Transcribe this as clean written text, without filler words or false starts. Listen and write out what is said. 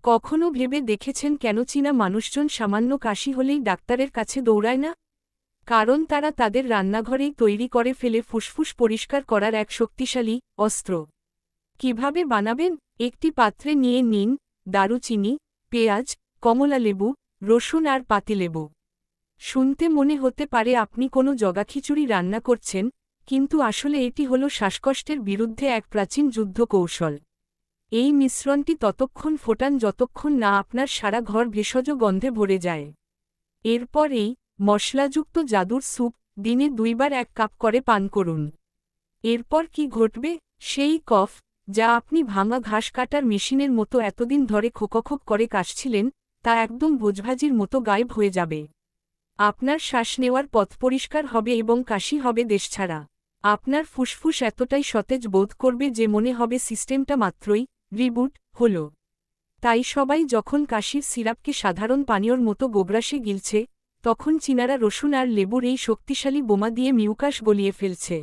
কখনো ভেবে দেখেছেন কেন চীনা মানুষজন সামান্য কাশি হলেই ডাক্তারের কাছে দৌড়ায় না? কারণ তারা তাদের রান্নাঘরেই তৈরি করে ফেলে ফুসফুস পরিষ্কার করার এক শক্তিশালী অস্ত্র। কিভাবে বানাবেন? একটি পাত্রে নিয়ে নিন দারুচিনি, পেঁয়াজ, কমলালেবু, রসুন আর পাতিলেবু। শুনতে মনে হতে পারে আপনি কোনো জগাখিচুড়ি রান্না করছেন, কিন্তু আসলে এটি হল শ্বাসকষ্টের বিরুদ্ধে এক প্রাচীন যুদ্ধ কৌশল। এই মিশ্রণটি ততক্ষণ ফোটান যতক্ষণ না আপনার সারা ঘর ভেষজ গন্ধে ভরে যায়। এরপর এই মশলাযুক্ত জাদুর স্যুপ দিনে 2 বার 1 কাপ করে পান করুন। এরপর কি ঘটবে? সেই কফ, যা আপনি ভাঙা ঘাস কাটার মেশিনের মতো এতদিন ধরে খোকখোক করে কাশছিলেন, তা একদম ভোজভাজির মতো গায়েব হয়ে যাবে। আপনার শ্বাস নেওয়ার পথ পরিষ্কার হবে এবং কাশি হবে দেশছাড়া। আপনার ফুসফুস এতটাই সতেজ বোধ করবে যে মনে হবে সিস্টেমটা মাত্রই রিবুট হল। তাই সবাই যখন কাশির সিরাপকে সাধারণ পানীয়র মতো গোগ্রাসে গিলছে, তখন চীনারা রসুন আর লেবুর এই শক্তিশালী বোমা দিয়ে মিউকাস গলিয়ে ফেলছে।